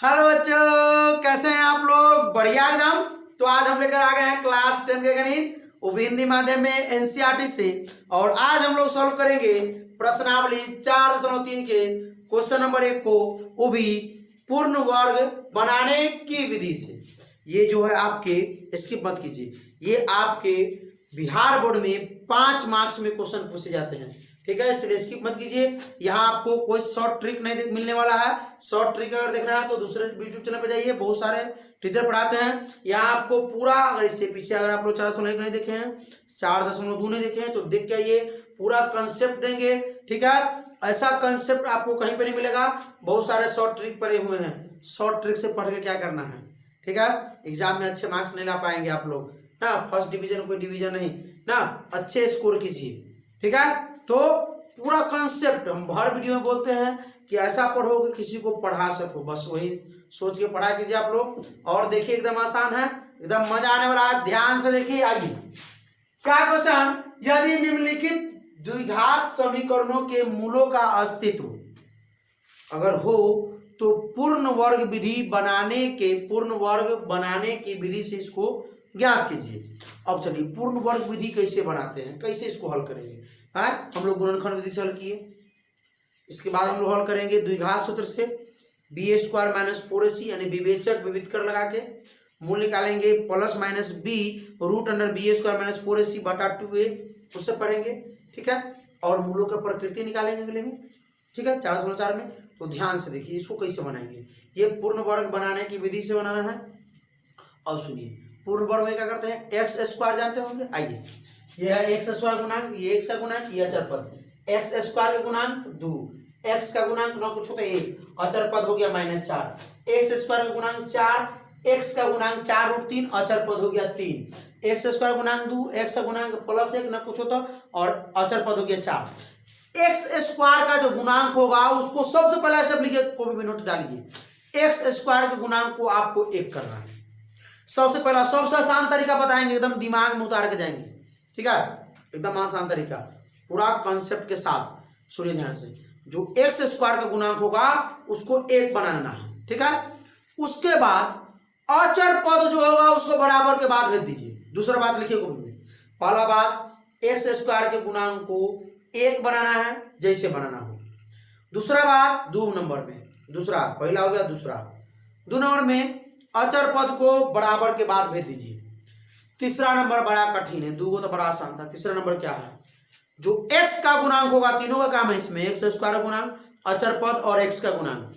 Hello बच्चों, कैसे हैं आप लोग? बढ़िया एकदम। तो आज हम लेकर आ गए हैं क्लास 10 के गणित, वो भी हिंदी माध्यम में एनसीईआरटी से। और आज हम लोग सॉल्व करेंगे प्रश्नावली 4.3 के क्वेश्चन नंबर 1 को, वो भी पूर्ण वर्ग बनाने की विधि से। ये जो है आपके, स्किप मत कीजिए, ये आपके बिहार बोर्ड में 5 मार्क्स में क्वेश्चन पूछे जाते हैं, ठीक है, इसलिए स्किप मत कीजिए। यहाँ आपको कोई शॉर्ट ट्रिक नहीं मिलने वाला है। शॉर्ट ट्रिक अगर देखना है तो दूसरे यूट्यूब चैनल पर जाइए, बहुत सारे टीचर पढ़ाते हैं। यहाँ आपको पूरा, अगर इससे पीछे अगर आप लोग 4.1 नहीं देखे हैं, 4.2 नहीं देखे हैं, तो देख के आइए, पूरा कंसेप्ट देंगे, ठीक है। ऐसा कंसेप्ट आपको कहीं पर नहीं मिलेगा। बहुत सारे शॉर्ट ट्रिक पड़े हुए हैं, शॉर्ट ट्रिक से पढ़ के क्या करना है, ठीक है। एग्जाम में अच्छे मार्क्स नहीं ला पाएंगे आप लोग ना, फर्स्ट डिवीजन कोई डिवीजन नहीं ना, अच्छे स्कोर कीजिए, ठीक है। तो पूरा कॉन्सेप्ट हम हर वीडियो में बोलते हैं कि ऐसा पढ़ो कि किसी को पढ़ा सको, बस वही सोच के पढ़ा कीजिए आप लोग। और देखिए एकदम आसान है, एकदम मजा आने वाला है, ध्यान से देखिए। आइए, क्या क्वेश्चन, यदि निम्नलिखित द्विघात समीकरणों के मूलों का अस्तित्व अगर हो तो पूर्ण वर्ग बनाने की विधि से इसको ज्ञात कीजिए। अब चलिए पूर्ण वर्ग विधि कैसे बनाते हैं, कैसे इसको हल करेंगे। हम लोग गुणनखंड विधि से हल किए, इसके बाद हम लोग हल करेंगे द्विघात सूत्र से, बी स्क्वायर माइनस 4ac यानी विवेचक विविध कर लगा के मूल निकालेंगे, plus minus B root under B square minus 4ac बटा 2a, उससे पढ़ेंगे, ठीक है। और मूलों की प्रकृति निकालेंगे अगले में, ठीक है, 4.4 में। तो ध्यान से देखिए इसको कैसे बनाएंगे। ये पूर्ण वर्ग बनाने की विधि से बनाना है। और सुनिए, पूर्ण वर्ग में क्या करते हैं, एक्स स्क्वायर जानते होंगे। आइए, ये है एक्स स्क्वायर गुणांक, ये एक्स का गुणांक, ये अचर पद, एक्स स्क्वायर का गुणांक 2, एक्स का गुणांक न कुछ होता है 1, अचर पद हो गया -4, एक्स स्क्वायर का गुणांक 4, एक्स का गुणांक 4 रूट 3, अचर पद हो गया 3, एक्स स्क्वायर गुणांक 2, एक्स का गुणांक +1 न कुछ होता और अचर पद हो गया 4। एक्स स्क्वायर का जो गुणांक होगा उसको सबसे पहला स्टेप लिखिए, कॉपी में नोट डालिए। एक्स स्क्वायर के गुणांक को आपको 1 करना है। सबसे पहला, सबसे आसान तरीका बताएंगे, एकदम दिमाग में उतार के जाएंगे, ठीक है, एकदम आसान तरीका, पूरा कॉन्सेप्ट के साथ सुनिए ध्यान से। जो एक्स स्क्वायर का गुणांक होगा उसको 1 बनाना है, ठीक है। उसके बाद अचर पद जो होगा उसको बराबर के बाद भेज दीजिए। दूसरा बात लिखिए कॉपी में, पहला बात एक्स स्क्वायर के गुणांक को 1 बनाना है, जैसे बनाना हो। दूसरा बात 2 नंबर में, दूसरा पहला हो गया, दूसरा 2 नंबर में अचर पद को बराबर के बाद भेज दीजिए। तीसरा नंबर बड़ा कठिन है, 2 तो बड़ा आसान था। तीसरा नंबर क्या है, जो x का गुणांक होगा, तीनों का काम है इसमें, एक्स स्क्वायर गुणांक, अचर पद और x का गुणांक।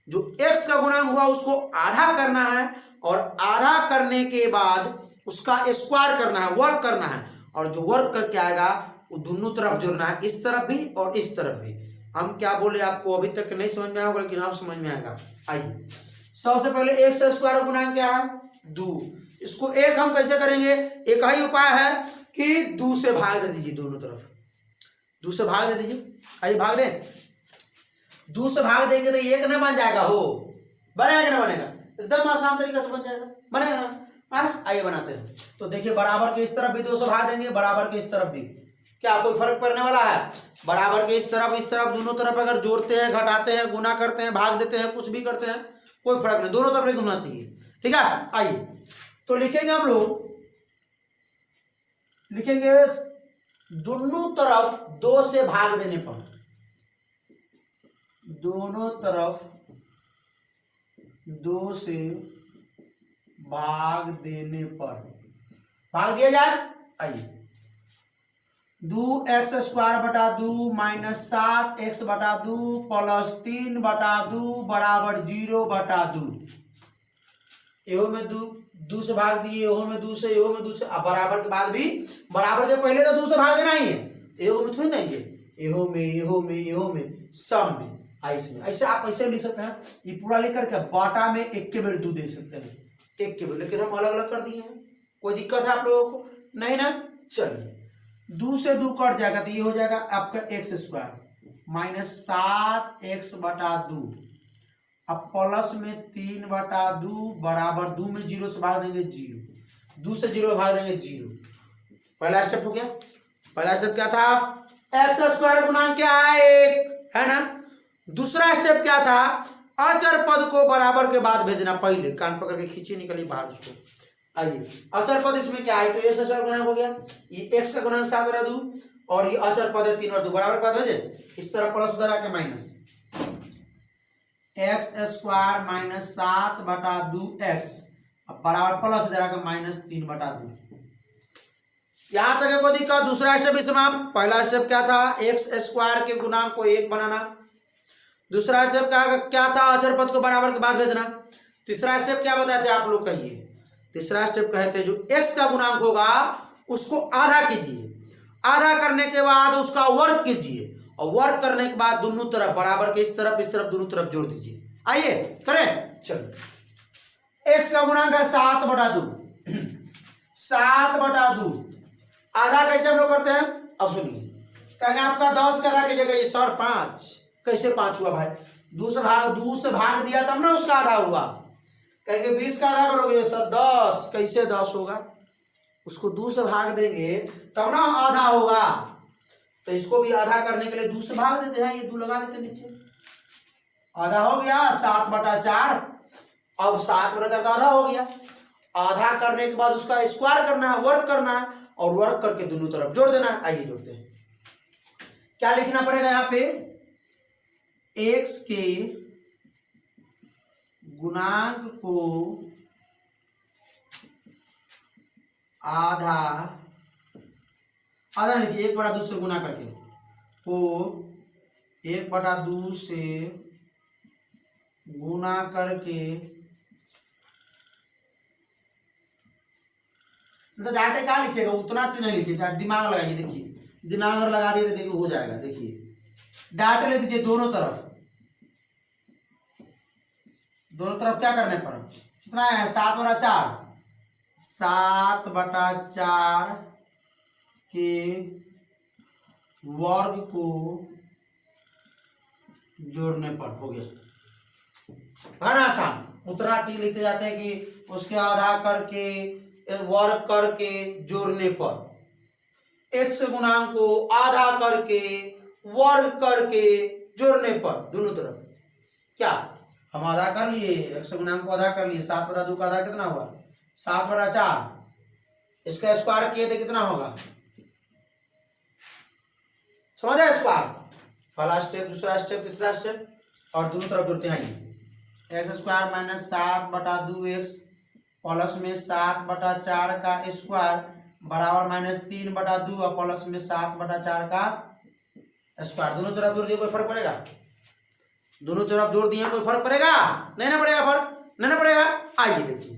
जो x का गुणांक हुआ उसको आधा करना है, और आधा करने के बाद उसका स्क्वायर करना है, वर्ग करना है, और जो वर्ग करके आएगा वो दोनों तरफ जोड़ना है, इस तरफ भी और इस तरफ भी। हम क्या बोले आपको अभी तक नहीं समझ में आएगा, लेकिन अब समझ में आएगा। आइए, सबसे पहले एक्स स्क्वायर गुणांक क्या है, 2, इसको 1 हम कैसे करेंगे, एक ही उपाय है कि 2 से भाग दे दीजिए, दोनों तरफ 2 से भाग दे दीजिए। आइए भाग दें, 2 से भाग देंगे तो 1 ना बन जाएगा, हो बनेगा कि ना बनेगा, एकदम आसान तरीके से बन जाएगा, बनेगा ना। आइए बनाते हैं। तो देखिए, बराबर के इस तरफ भी 2 से भाग देंगे, बराबर के इस तरफ भी, क्या कोई फर्क पड़ने वाला है? बराबर के इस तरफ दोनों तरफ अगर जोड़ते हैं, घटाते हैं, गुना करते हैं, भाग देते हैं, कुछ भी करते हैं, कोई फर्क नहीं, दोनों तरफ होना चाहिए, ठीक है। आइए तो लिखेंगे हम लोग, लिखेंगे दोनों तरफ 2 से भाग देने पर, दोनों तरफ 2 से भाग देने पर भाग दिया जाए। आइए, 2x स्क्वायर बटा 2 माइनस 7x बटा 2 प्लस 3 बटा 2 बराबर 0 बटा 2। एहो में 2 से भाग दिए, एहो में 2 से, एहो में 2 से, अब बराबर के बाद भी, बराबर के पहले तो 2 से भाग देना ही है, एहो में थोड़ी ना, ये एहो में, एहो में, एहो में, सब में, इसमें ऐसे आप ऐसे लिख सकते हैं। ये पूरा लेकर के बाटा में 1 के बेर 2 दे सकते हैं, 1 के बेर, लेकिन हम अलग अलग कर दिए हैं। कोई दिक्कत है आप लोगों को? नहीं ना। चलिए, 2 से 2 कट जाएगा तो ये हो जाएगा आपका एक्स स्क्वायर माइनस 7x बटा 2, अब प्लस में 3 बटा 2 बराबर 2 में 0 से भाग देंगे 0, 2 से 0 भाग देंगे 0। पहला स्टेप हो गया। पहला स्टेप क्या था, एक्स स्क्वायर गुणांक क्या है, 1 है ना। दूसरा स्टेप क्या था, अचर पद को बराबर के बाद भेजना, पहले कान पकड़ के खींची निकली बाहर उसको। आइए अचर पद इसमें क्या है, तो ये सचर गुणांक हो गया, ये x का गुणांक 7 बटा 2 और ये अचर पद है 3 और 2 बराबर के बाद भेजे, इस तरह प्लस उधर आके माइनस एक्स स्क्वायर माइनस 7 बटा 2x बराबर प्लस इधर आके माइनस 3 बटा 2। यहां तक है कोई दिक्कत? दूसरा स्टेप भी समाप्त। पहला स्टेप क्या था, एक्स स्क्वायर के गुणांक को 1 बनाना। दूसरा स्टेप क्या था, अचर पद को बराबर के बाद भेजना। तीसरा स्टेप क्या बताते आप लोग कहिए? तीसरा स्टेप कहते हैं जो x का गुणांक होगा उसको आधा कीजिए, आधा करने के बाद उसका वर्ग कीजिए और वर्ग करने के बाद दोनों तरफ बराबर के इस तरफ दोनों तरफ जोड़ दीजिए। आइए करें, चलो x का गुणांक है 7 बटा 2, 7 बटा 2 आधा कैसे हम लोग करते हैं? अब सुनिए, कहेंगे आपका 10 का आधा की जगह ये सर 5, कैसे 5 हुआ भाई? 2 से भाग दिया तब ना उसका आधा हुआ। कहेंगे 20 का आधा करोगे सर 10, कैसे 10 होगा? उसको 2 से भाग देंगे तब ना आधा होगा। तो इसको भी आधा करने के लिए 2 से भाग देते हैं, ये 2 लगा देते नीचे, आधा हो गया 7 बटा 4। अब 7 बटा 4 आधा हो गया। आधा करने के बाद उसका स्क्वायर करना है, वर्ग करना है और वर्ग करके दोनों तरफ जोड़ देना है। आइए जोड़ते हैं। क्या लिखना पड़ेगा यहाँ पे? x के गुणांक को आधा लिखिए, 1 बटा 2 से गुना करके, को 1 बटा 2 से गुना करके, तो डाटे क्या लिखिएगा, उतना चीज नहीं लिखिए, दिमाग लगाइए। देखिए दिमाग अगर लगा दिए तो देखिए हो जाएगा। देखिए डाटे ले दीजिए दोनों तरफ क्या करने पर कितना है? 7 बटा 4, 7 बटा 4 के वर्ग को जोड़ने पर हो गया। है ना आसान? उतना चीज लिखते जाते हैं कि उसके आधा करके वर्ग करके जोड़ने पर, x गुणांक को आधा करके वर्ग करके जोड़ने पर दोनों तरफ। क्या हम आधा कर लिए, x गुणांक को आधा कर लिए, 7 बटा 2 का आधा कितना हुआ? 7 बटा 4। इसका स्क्वायर किए थे कितना होगा? समझे? स्क्वायर पहला स्टेप, दूसरा स्टेप, तीसरा स्टेप और दोनों तरफ जोड़ते हैं। एक्स स्क्वायर माइनस 7 बटा 2x प्लस में 7 बटा 4 का स्क्वायर बराबर माइनस 3 बटा 2 और प्लस में 7 बटा 4 का स्क्वायर। दोनों तरफ जोड़ दिए, कोई फर्क पड़ेगा? दोनों तरफ जोड़ दिए, कोई फर्क पड़ेगा? नहीं ना पड़ेगा, फर्क नहीं ना पड़ेगा। आइए देखिए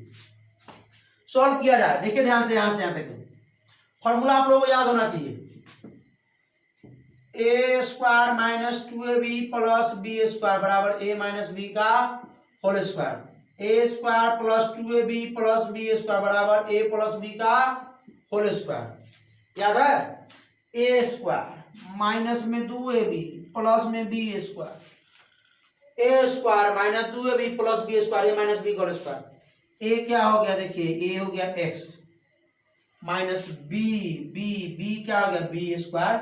सॉल्व किया जाए। देखिए ध्यान से, यहां से यहां तक फॉर्मूला आप लोगों को याद होना चाहिए। A square minus 2ab plus B square बराबर ए माइनस बी का whole square. A square plus 2ab plus B square बराबर ए प्लस बी का होल स्क्वायर। याद है? ए स्क्वायर माइनस में 2ab प्लस में B square, A square minus 2ab plus B square, A minus B का whole square. A क्या हो गया? देखिए ए हो गया x माइनस बी क्या हो गया? B square.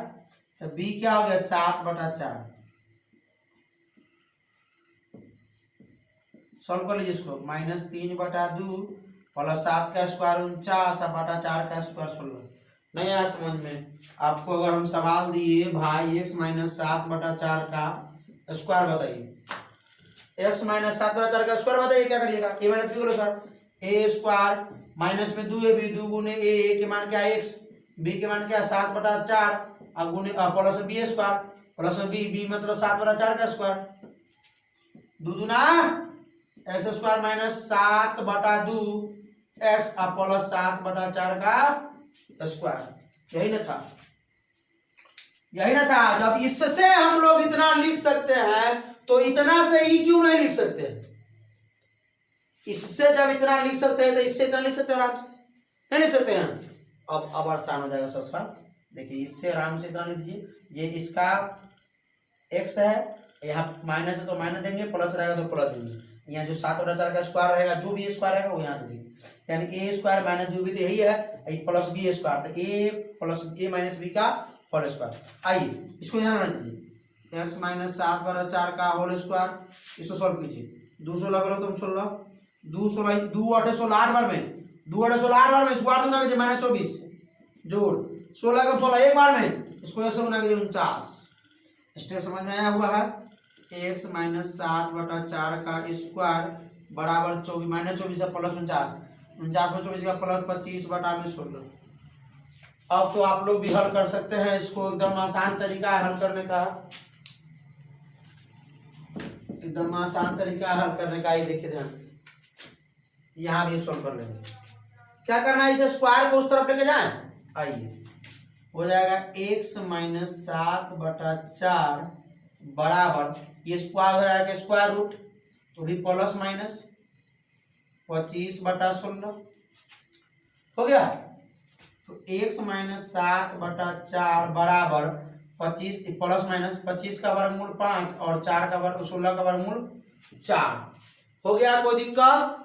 तो b क्या हो गया? 7 बटा 4। सॉल्व कर लीजिए इसको। माइनस 3 बटा 2 प्लस 7 का स्क्वायर 49 बटा 4 का स्क्वायर 16। नहीं आया समझ में? आपको अगर हम सवाल दिए भाई x माइनस 7 बटा 4 का स्क्वायर बताइए, x माइनस 7 बटा 4 का स्क्वायर बताइए, क्या करिएगा? ए माइनस बी बोलो सर। ए स्क्वायर माइनस में 2ab, 2 गुने ए के मान क्या है? x, b के मान क्या है? 7 बटा 4 और गुने प्लस में बी स्क्वायर, प्लस में बी मतलब 7 बटा 4 का स्क्वायर, 2 दूना एक्स स्क्वायर माइनस 7 बटा 2 एक्स और प्लस 7 बटा 4 का स्क्वायर। यही ना था? यही ना था? जब इससे हम लोग इतना लिख सकते हैं तो इतना से ही क्यों नहीं लिख सकते? इससे जब इतना लिख सकते हैं तो इससे इतना लिख सकते हैं आराम से? नहीं लिख सकते हैं? अब आसान हो जाएगा सब सवाल। देखिए इससे आराम से इतना लिख दीजिए, ये इसका x है, यहाँ माइनस है तो माइनस देंगे, प्लस रहेगा तो प्लस देंगे। यहाँ जो 7 बटा 4 का स्क्वायर रहेगा, जो भी स्क्वायर रहेगा वो यहाँ दे देंगे। यानी ए स्क्वायर माइनस 2b तो यही है, प्लस बी स्क्वायर, तो ए प्लस ए माइनस बी का होल स्क्वायर। आइए इसको यहाँ रख दीजिए, एक्स माइनस 7 बटा 4 का होल स्क्वायर इसको सॉल्व कीजिए। 2 16 करो तुम 16, 2 16 2 8 16 8 बार में, 2 8 16 8 बार में, इसको 8 गुना कीजिए -24 जोड़ 16 का 16 एक बार में, इसको 1 से गुना कीजिए 49। स्टेप समझ में आया हुआ है। x - 7/4 का स्क्वायर बराबर 24 -24 से प्लस 49, 49 में 24 का प्लस 25/16। अब तो आप लोग भी हल कर सकते हैं इसको, एकदम आसान तरीका है हल करने का, एकदम आसान तरीका है हल करने का। ये देखिए ध्यान से, यहाँ भी सॉल्व कर लेंगे। क्या करना है, इसे स्क्वायर को उस तरफ लेके जाएं। आइए, हो जाएगा x - 7/4 बराबर, ये स्क्वायर हो जाएगा स्क्वायर रूट, तो भी प्लस माइनस 25/16 हो गया। तो x - 7/4 बराबर 25 प्लस माइनस 25 का वर्गमूल 5 और 4 का वर्ग 16 का वर्गमूल 4 हो गया। कोई दिक्कत?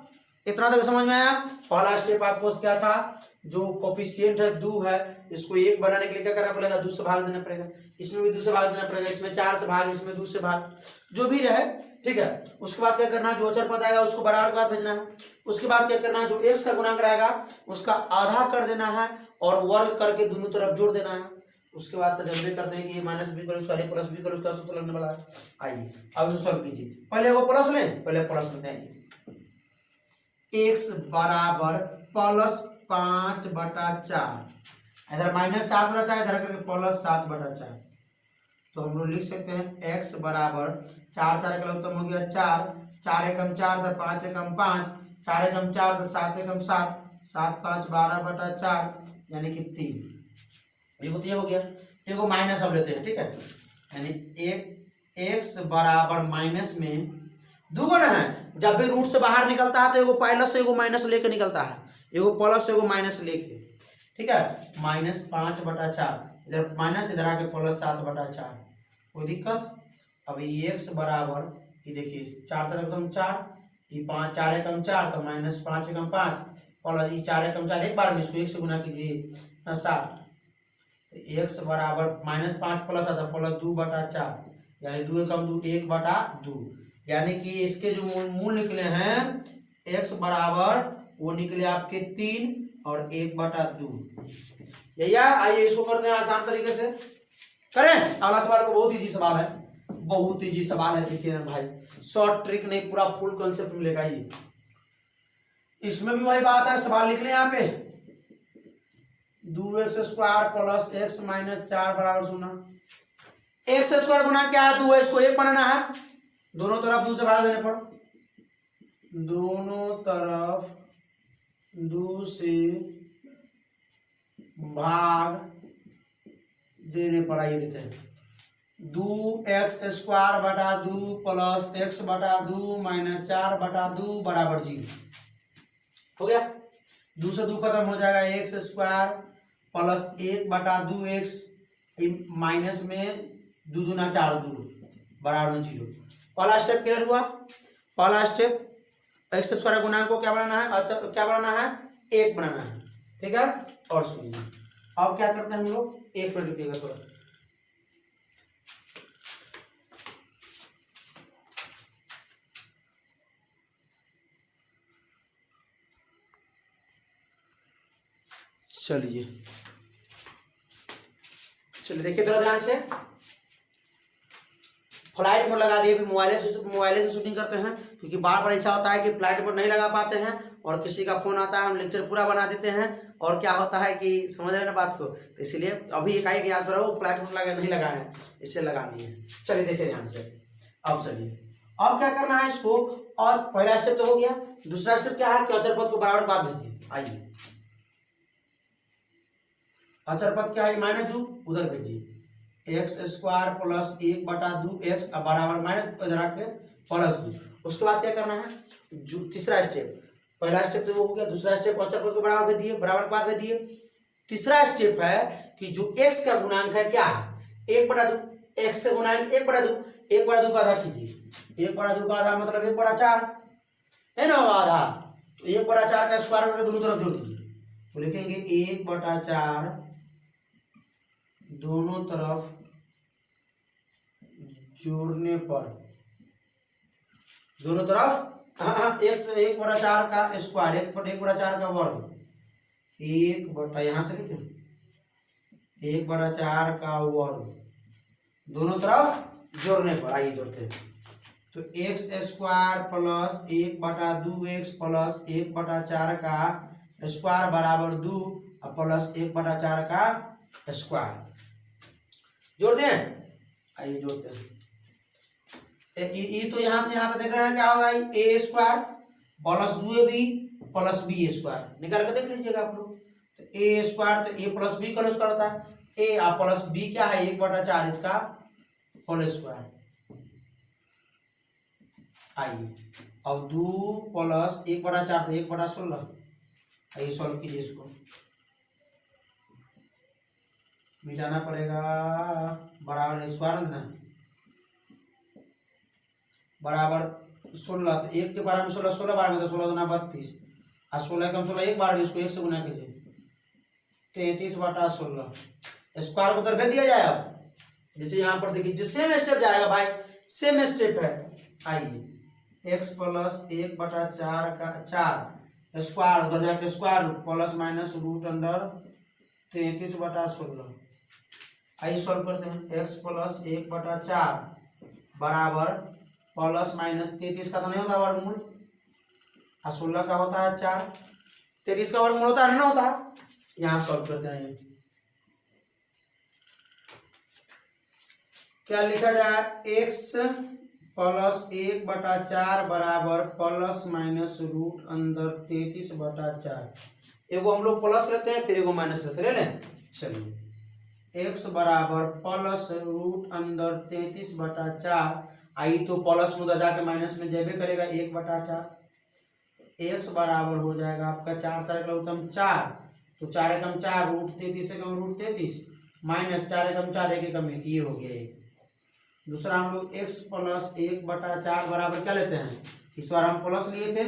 इतना तक समझ में आया। पहला स्टेप आपको क्या था, जो कोफिशिएंट है 2 है, इसको 1 बनाने के लिए क्या करना पड़ेगा, 2 से भाग देना पड़ेगा। इसमें भी 2 से भाग देना पड़ेगा, इसमें 4 से भाग, इसमें 2 से भाग, जो भी रहे, ठीक है। उसके बाद क्या करना है, जो अचर पद आएगा उसको बराबर के बाद भेजना है। उसके बाद क्या करना है, जो x का गुणांक रहेगा उसका आधा कर देना है और वर्ग करके दोनों तरफ जोड़ देना है। उसके बाद तजर्बे करते हैं कि माइनस बी करो, उसका प्लस बी करो, उसका सूत्र लगने वाला है। आइए अब इसे सॉल्व कीजिए। पहले वो प्लस लें, पहले प्लस लेते हैं। x बराबर प्लस 5/4, इधर -7/4, इधर करके प्लस 7/4। तो हम लोग लिख सकते हैं x बराबर 4 4 का लघुत्तम हो गया 4, 4 एकम 4 था, 5 एकम 5, 4 एकम 4 था, 7 एकम 7, 7 5 12/4 यानी कि 3। ये हो गया। देखो माइनस अब लेते हैं, ठीक है। यानी एक x बराबर माइनस में दुगुना है, जब भी रूट से बाहर निकलता है तो एगो प्लस से एगो माइनस लेके निकलता है, एगो प्लस से एगो माइनस लेके, ठीक है। -5/4, इधर माइनस, इधर आके प्लस 7/4। कोई दिक्कत? अब ये x बराबर, ये देखिए 4 4 एकम 4, ये 5 4 एकम 4, तो -5 एकम 5 प्लस ये 4 एकम 4 एक बार में, इसको 1 से गुना कीजिए 7। x बराबर -5 प्लस आता प्लस 2/4, यानी 2 एकम 2 1/2, यानी कि इसके जो मूल निकले हैं x बराबर वो निकले आपके 3 और 1/2। यही आइए इसको करते हैं आसान तरीके से। करें अगला सवाल को, बहुत इजी सवाल है, बहुत इजी सवाल है। देखिए भाई, शॉर्ट ट्रिक नहीं, पूरा फुल कॉन्सेप्ट मिलेगा। ये इसमें भी वही बात है, सवाल लिख लें यहाँ पे 2x² प्लस x - 4 बराबर 0। x² गुना क्या है, 2 है, इसको 1 बनाना है, दोनों तरफ 2 से भाग देने पर, दोनों तरफ 2 से भाग देने पर। आइए देते हैं 2x²/2 प्लस x/2 - 4/2 बराबर 0 हो गया। 2 से 2 खत्म हो जाएगा, x² प्लस 1/2x माइनस में 2 दूना 4 2 बराबर 0। पहला स्टेप क्लियर हुआ। पहला स्टेप x² गुणांक को क्या बनाना है, अच्छा क्या बनाना है, 1 बनाना है, ठीक है। और सुनिए अब क्या करते हैं हम लोग, 1 मिनट रुकिएगा थोड़ा। चलिए देखिए थोड़ा ध्यान से, फ्लाइट मोड लगा दिए। अभी मोबाइल से शूटिंग करते हैं, क्योंकि बार बार ऐसा होता है कि फ्लाइट मोड नहीं लगा पाते हैं और किसी का फोन आता है, हम लेक्चर पूरा बना देते हैं और क्या होता है कि समझ रहे हैं ना बात को, तो इसलिए अभी एकाएक याद करो, फ्लाइट मोड लगा नहीं लगा है, इससे लगा दिए। चलिए देखिए ध्यान से। अब चलिए अब क्या करना है इसको, और पहला स्टेप तो हो गया, दूसरा स्टेप क्या है कि अचर पद को बराबर बाद भेजिए। आइए अचर पद क्या है, -2 उधर भेजिए, x² प्लस 1/2x बराबर माइनस इधर आके प्लस 2। उसके बाद क्या करना है, जो तीसरा स्टेप, पहला स्टेप तो वो हो गया, दूसरा स्टेप अचर पद को बराबर भेज दिए, बराबर बाद भेज दिए। तीसरा स्टेप है कि जो x का गुणांक है क्या है, 1/2, x से गुणांक 1/2, 1/2 का आधा कीजिए, 1/2 का आधा मतलब 1/4 है ना, आधा। तो 1/4 का स्क्वायर करके दोनों तरफ जोड़ दीजिए, तो लिखेंगे 1/4 दोनों तरफ जोड़ने पर दोनों तरफ एक 1/4 का स्क्वायर, 1/4 का वर्ग, 1 यहाँ से लिखे 1/4 का वर्ग दोनों तरफ जोड़ने पर। आइए जोड़ते हैं। तो x square plus 1/2x plus 1/4 का स्क्वायर बराबर 2 और प्लस 1/4 का स्क्वायर। जोड़ दें। आइए जोड़ते हैं। तो यहाँ से यहाँ तक देख रहे हैं क्या होगा, A square plus 2ab plus B square निकाल कर देख लीजिएगा आप लोग। तो ए स्क्वायर तो ए प्लस बी का स्क्वायर होता है, ए और प्लस बी क्या है 1/4 इसका होल स्क्वायर। आइए अब 2 प्लस 1/4 तो 1/16। आइए सॉल्व कीजिए, इसको मिटाना पड़ेगा, बराबर स्क्वायर ना बराबर 16। तो 1 के बारे में 16, 16 बार में तो 16 दूना 32 और 16 कम 16 एक बार, इसको 1 से गुना कीजिए 33/16 स्क्वायर को उधर भेज दिया जाए। अब जैसे यहाँ पर देखिए जिस सेम स्टेप जाएगा भाई, सेम स्टेप है। आइए x प्लस 1/4 का 4 स्क्वायर उधर जाके square root plus minus root under 33/16। आइए सॉल्व करते हैं। x प्लस 1/4 बराबर प्लस माइनस 33 का तो नहीं होता वर्गमूल, और 16 का होता है 4, 33 का वर्गमूल होता है ना होता है। यहाँ सॉल्व करते हैं। क्या लिखा जाए, x प्लस 1/4 बराबर प्लस माइनस रूट अंदर 33/4। एगो हम लोग प्लस लेते हैं, फिर एगो माइनस लेते हैं। चलिए x बराबर प्लस रूट अंदर 33/4। आई तो प्लस में उधर जाके माइनस में जेबे करेगा 1/4। x बराबर हो जाएगा आपका 4 4 का उत्तम 4, तो 4 एकम 4 रूट 33 से कम रूट 33 माइनस 4 एकम 4 1 एकम 1, ये हो गया एक। दूसरा हम लोग x प्लस 1/4 बराबर क्या लेते हैं, इस बार हम प्लस लिए थे,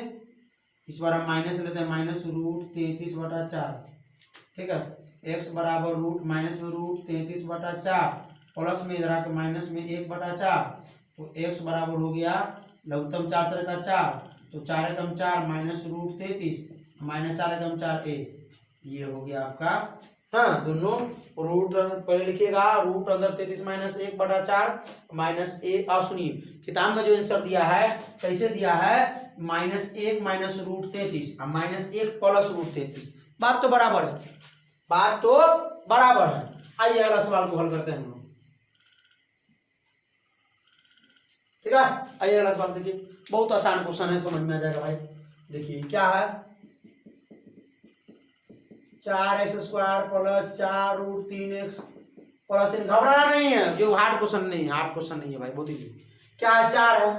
इस बार हम माइनस लेते हैं, माइनस रूट 33/4। ठीक है, x बराबर रूट माइनस में रूट 33/4 प्लस में इधर आके माइनस में 1/4, तो x बराबर हो गया लघुत्तम 4 3 का 4, तो 4 एकम 4 माइनस रूट 33 माइनस 4 एकम 4 1, ये हो गया आपका। हाँ, दोनों रूट पहले लिखिएगा, रूट अंदर 33 माइनस 1/4 माइनस 1। और सुनिए किताब में जो आंसर दिया है कैसे दिया है, -1 माइनस रूट 33 और -1 प्लस रूट 33। बात तो बराबर है, बात तो बराबर है। आइए अगला सवाल को हल करते हैं हम लोग। ठीक है, आइए अगला सवाल देखिए, बहुत आसान क्वेश्चन है, समझ में आ जाएगा भाई। देखिए क्या है, 4x² plus 4 root 3x plus 3। घबराना नहीं है, जो हार्ड क्वेश्चन नहीं है, हार्ड क्वेश्चन नहीं है भाई, बहुत इजी। क्या है, 4 है,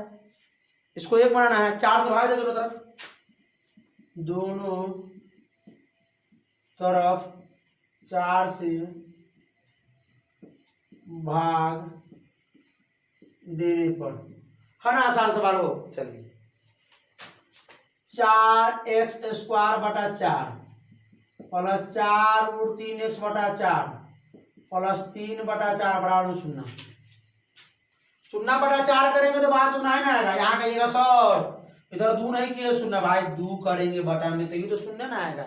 इसको 1 बनाना है, 4 से भाग दे दोनों तरफ, दोनों तरफ 4 से भाग देने पर है ना, आसान सवाल हो। चलिए 4x²/4 plus 4 root 3x/4 plus 3/4 बराबर 0। 0/4 करेंगे तो बात उतना है ना आएगा, यहाँ कहिएगा सर इधर 2 नहीं किए 0 भाई, 2 करेंगे बटा में तो ये तो 0 ना आएगा,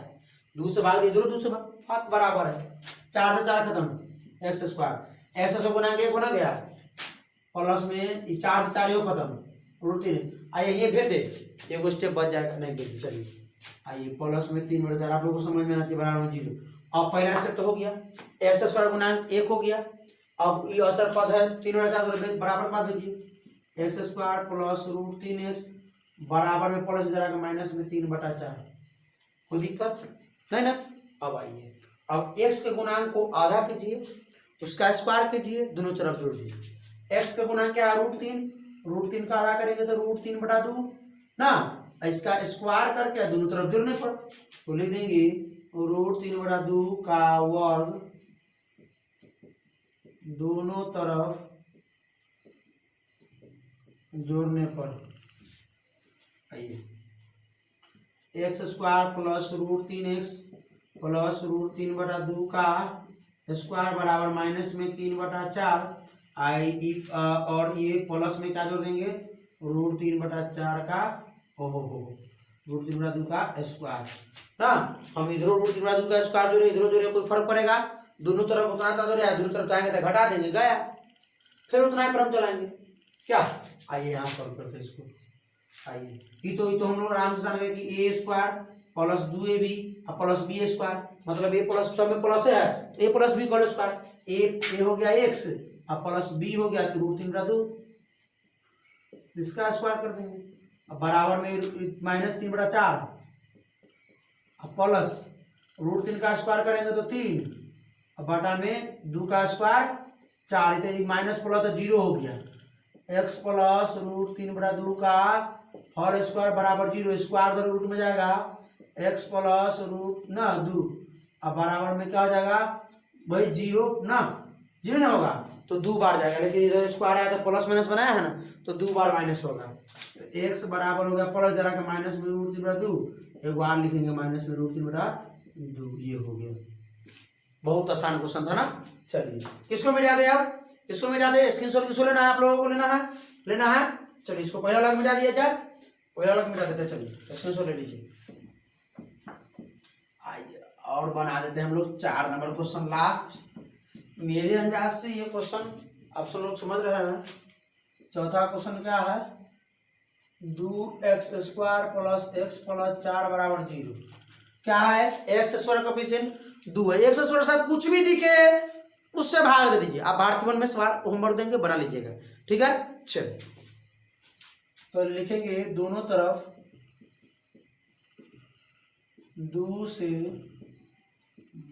2 से भाग इधर 2 से भाग बराबर है। 4 से 4 खत्म, x², x से गुना के 1 होना गया, प्लस में 4 से 4 ये खत्म रूट 3। आइए ये भेज दे, एगो स्टेप बच जाएगा, नहीं भेज। चलिए आइए प्लस में 3/4 आप लोगों को समझ में आना चाहिए, बराबर 0। अब पहला स्टेप तो हो गया, x² गुणांक 1 हो गया। अब ये अचर पद है 3/4 बराबर पद दीजिए, x² प्लस रूट 3x बराबर में प्लस इधर आके माइनस में 3/4। कोई दिक्कत नहीं ना। अब आइए, अब x के गुणांक को आधा कीजिए, उसका स्क्वायर कीजिए, दोनों तरफ जोड़ दीजिए। x का गुणांक क्या है, रूट 3 का आधा करेंगे तो रूट 3/2 ना, इसका स्क्वायर करके दोनों तरफ जोड़ने पर तो लिख देंगे रूट 3/2 का वर्ग दोनों तरफ जोड़ने पर। आइए x² plus root 3x plus root 3/2 का स्क्वायर बराबर माइनस में 3/4 और ये प्लस में क्या जोड़ देंगे, √3/4 का √3/2 का स्क्वायर ना। हम इधरों √3/2 का स्क्वायर जोड़े इधरों जोड़े कोई फर्क पड़ेगा? दोनों तरफ उतना था जोड़े, दोनों तरफ जाएंगे तो घटा देंगे, गया फिर उतना ही पर हम चलाएंगे क्या। आइए यहाँ सॉल्व करते हैं इसको। आइए ये तो हम लोग आराम से जान गए कि a² + 2ab plus b square, मतलब a प्लस सब में प्लस है तो a प्लस b का स्क्वायर, a हो गया x और प्लस b हो गया √3/2, इसका स्क्वायर कर देंगे। अब बराबर में -3/4 प्लस √3 का स्क्वायर करेंगे तो 3 और बटा में 2 का स्क्वायर 4, तो माइनस प्लस तो 0 हो गया। x प्लस √3/2 का होल स्क्वायर बराबर 0, स्क्वायर तो रूट में जाएगा x प्लस √2 अब बराबर में क्या हो जाएगा वही 0 ना, 0 ना होगा तो 2 बार जाएगा, लेकिन इधर स्क्वायर आया तो प्लस माइनस बनाया है ना तो 2 बार माइनस होगा। तो x बराबर हो गया प्लस जरा के माइनस में √3/2, एक बार लिखेंगे माइनस में √3/2, ये हो गया। बहुत आसान क्वेश्चन था ना। चलिए किसको मिटा दे, अब इसको मिटा दे, स्क्रीनशॉट किसको लेना है, आप लोगों को लेना है। चलिए इसको पहला वाला मिटा दिया जाए, पहला वाला मिटा देते हैं। चलिए स्क्रीनशॉट ले लीजिए। आइए और बना देते हैं हम लोग 4 नंबर क्वेश्चन लास्ट। मेरे अंदाज से ये क्वेश्चन आप सब लोग समझ रहे हैं। चौथा क्वेश्चन क्या है, 2x² + x + 4 = 0। क्या है, x² कोएफिशिएंट 2 है, x² के साथ कुछ भी दिखे उससे भाग दे दीजिए। आप भारतीय में सवाल होमवर्क देंगे, बना लीजिएगा, ठीक है। चल तो लिखेंगे दोनों तरफ 2 से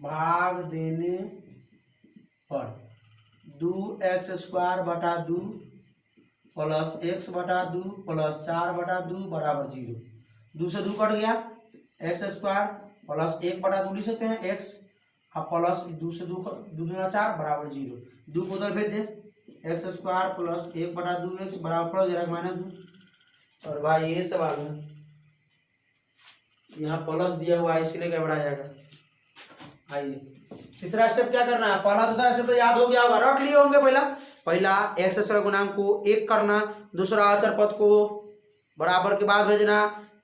भाग देने पर 2x² 2 प्लस x/2 प्लस 4/2 बराबर 0। 2 से 2 कट गया, x² प्लस 1/2 लिख सकते हैं x अब प्लस 2 से 2 2 4 बराबर 0। 2 को उधर भेज दे, x² प्लस 1/2x बराबर प्लस जरा -2। और भाई ये सवाल है, यहाँ प्लस दिया हुआ है इसलिए गड़बड़ा जाएगा। आइए तीसरा स्टेप क्या करना है, पहला दूसरा स्टेप तो याद हो गया होगा, रट लिए होंगे। पहला x² गुणांक को 1 करना, दूसरा अचर पद को बराबर के बाद भेजना,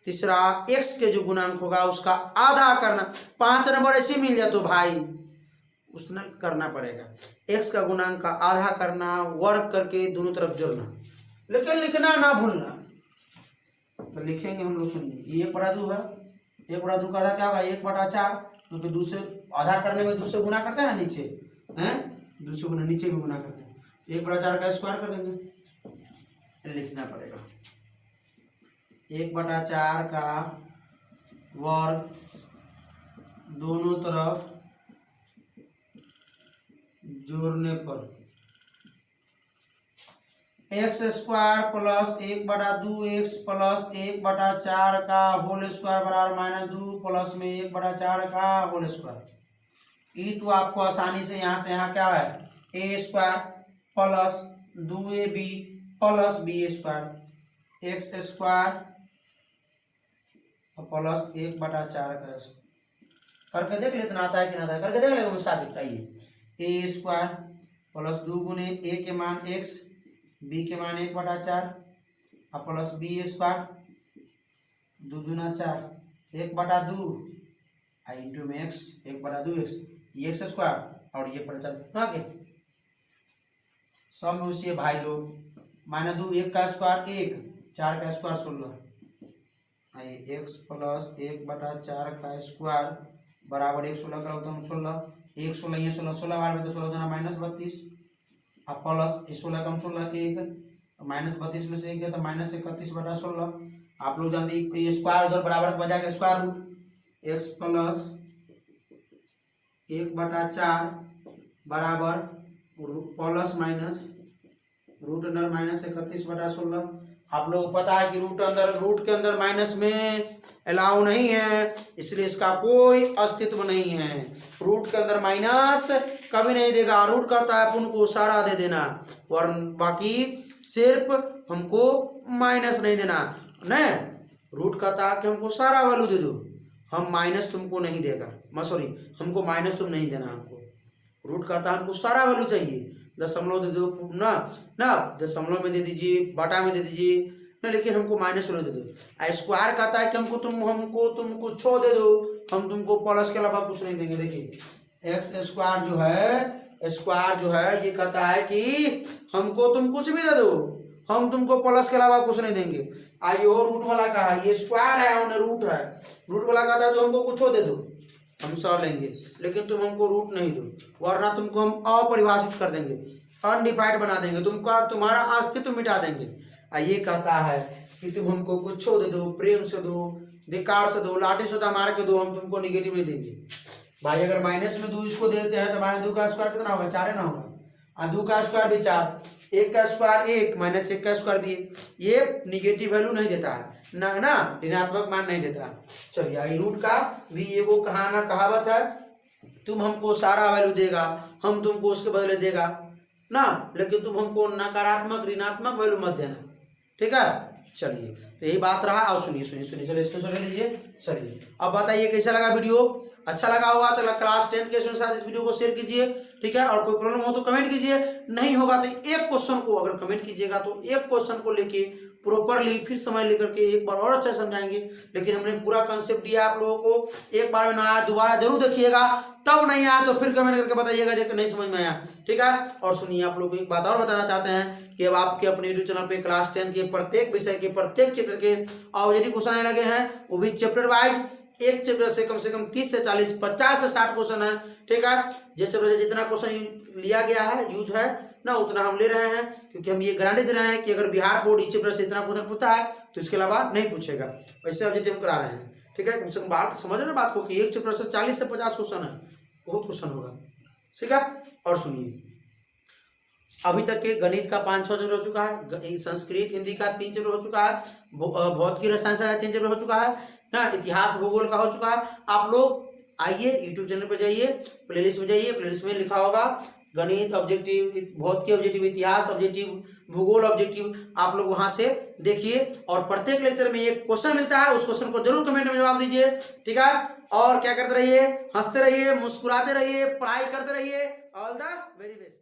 तीसरा x के जो गुणांक होगा उसका आधा करना। 5 नंबर ऐसे मिल जाए तो भाई उसने करना पड़ेगा, x का गुणांक का आधा करना, वर्ग करके दोनों तरफ जोड़ना, लेकिन लिखना ना भूलना। तो लिखेंगे हम लोग, सुनिए 1/2 है, 1/2 का आधा क्या होगा 1/4, क्योंकि 2 से आधा करने में 2 से गुना करते हैं ना नीचे, हैं 2 से गुना नीचे भी गुना करते हैं, 1/4 का स्क्वायर कर देंगे, लिखना पड़ेगा 1/4 का वर्ग दोनों तरफ जोड़ने पर x² प्लस 1/2x प्लस 1/4 का होल स्क्वायर बराबर -2 प्लस में 1/4 का होल स्क्वायर। ये तो आपको आसानी से यहाँ से यहाँ क्या है a² plus 2ab plus b² x² plus 1/4 का करके देख लेते आता है कि ना आता है, करके देख लेंगे साबित। आइए a² प्लस 2 गुने a के मान x, b के मान 1/4 प्लस b² 2 दूना 4 1/2 इंटू में x 1/2x, ये x² और ये 1/4 के सब में उसी भाई लोग -2 1 का स्क्वायर 1 4 का स्क्वायर 16। आइए x प्लस 1/4 का स्क्वायर बराबर 1 16 का होता है 16, 1 16 ये 16 16 बार में तो 16 दूना -32 अब प्लस 16 कम 16 1 -32 में से 1 तो -31/16। आप लोग जानते हैं ये स्क्वायर उधर बराबर के बजाय स्क्वायर रूट x प्लस 1/4 बराबर प्लस माइनस रूट अंदर -31/16। आप लोग पता है कि रूट के अंदर माइनस में अलाउ नहीं है, इसलिए इसका कोई अस्तित्व नहीं है। रूट के अंदर माइनस कभी नहीं देगा, रूट कहता है अपन को सारा दे देना, और बाकी सिर्फ हमको माइनस नहीं देना न। रूट कहता है कि हमको सारा वैल्यू दे दो, हम माइनस तुमको नहीं देगा, हमको माइनस तुम नहीं देना हमको। रूट कहता है हमको सारा वैल्यू चाहिए, दशमलव दे दो ना, दशमलव में दे दीजिए, बटा में दे दीजिए, नहीं, लेकिन हमको माइनस वैल्यू दे दो। स्क्वायर कहता है कि हमको तुम कुछ दे दो, हम तुमको प्लस के अलावा कुछ नहीं देंगे। देखिए एक्स स्क्वायर जो है ये कहता है कि हमको तुम कुछ भी दे दो, हम तुमको प्लस के अलावा कुछ नहीं देंगे। आइए और रूट वाला कहा, ये स्क्वायर है और रूट है, रूट वाला कहता है तो हमको कुछ दे दो, हम सौ लेंगे, लेकिन तुम हमको रूट नहीं दो, वरना तुमको हम अपरिभाषित कर देंगे, अनडिफाइंड बना देंगे, तुमको तुम्हारा अस्तित्व मिटा देंगे। ये कहता है कि तुम हमको कुछ दे दो, प्रेम से दो, धिक्कार से दो, लाठी सोटा मार के दो, हम तुमको निगेटिव नहीं देंगे। भाई अगर माइनस में 2 इसको देते हैं तो माइनस 2 का स्क्वायर कितना होगा, 4 है ना होगा, और 2 का स्क्वायर भी 4, 1 का स्क्वायर 1, माइनस 1 का स्क्वायर भी 1, ये निगेटिव वैल्यू नहीं देता है ना ऋणात्मक मान नहीं देता। चलिए आई रूट का भी ये वो कहावत है, तुम हमको सारा वैल्यू देगा, हम तुमको उसके बदले देगा ना, लेकिन तुम हमको नकारात्मक ऋणात्मक वैल्यू मत देना, ठीक है। चलिए तो यही बात रहा। और सुनिए चलिए इसको सुन लीजिए। चलिए अब बताइए कैसा लगा वीडियो, अच्छा लगा होगा तो क्लास 10 के साथ इस वीडियो को शेयर कीजिए, ठीक है। और कोई प्रॉब्लम हो तो कमेंट कीजिए, नहीं होगा तो एक क्वेश्चन को अगर कमेंट कीजिएगा तो एक क्वेश्चन को लेके प्रॉपरली फिर समय लेकर के एक बार और अच्छा समझाएंगे। लेकिन हमने पूरा कंसेप्ट दिया आप लोगों को, एक बार में ना आया दोबारा जरूर देखिएगा, तब नहीं आया तो फिर कमेंट करके बताइएगा जब नहीं समझ में आया, ठीक है। और सुनिए आप लोगों को एक बात और बताना चाहते हैं कि अब आपके अपने यूट्यूब चैनल पे क्लास 10 के प्रत्येक विषय के प्रत्येक चैप्टर के ऑब्जेक्टिव क्वेश्चन आने लगे हैं, वो भी चैप्टर वाइज, एक चैप्टर से कम 30 से 40 50 से 60 क्वेश्चन है, ठीक है। जिस चैप्टर से जितना क्वेश्चन लिया गया है यूज है ना उतना हम ले रहे हैं, क्योंकि हम ये गारंटी दे रहे हैं कि अगर बिहार बोर्ड इस चैप्टर से इतना क्वेश्चन पूछता है तो इसके अलावा नहीं पूछेगा, वैसे ऑब्जेक्टिव हम करा रहे हैं, ठीक है। कम से कम बात समझ रहे बात को कि एक चैप्टर से 40 से 50 क्वेश्चन है, बहुत क्वेश्चन होगा, ठीक है। और सुनिए अभी तक के गणित का 5-6 चैप्टर हो चुका है, संस्कृत हिंदी का 3 चैप्टर हो चुका है, भौतिकी रसायन का 3 चैप्टर हो चुका है ना, इतिहास भूगोल का हो चुका है। आप लोग आइए यूट्यूब चैनल पर जाइए, प्लेलिस्ट में जाइए, प्लेलिस्ट में लिखा होगा गणित ऑब्जेक्टिव, भौतिकी ऑब्जेक्टिव, इतिहास ऑब्जेक्टिव, भूगोल ऑब्जेक्टिव, आप लोग वहां से देखिए। और प्रत्येक लेक्चर में एक क्वेश्चन मिलता है, उस क्वेश्चन को जरूर कमेंट में जवाब दीजिए, ठीक है। और क्या करते रहिए, हंसते रहिए, मुस्कुराते रहिए, पढ़ाई करते रहिए। All the very best.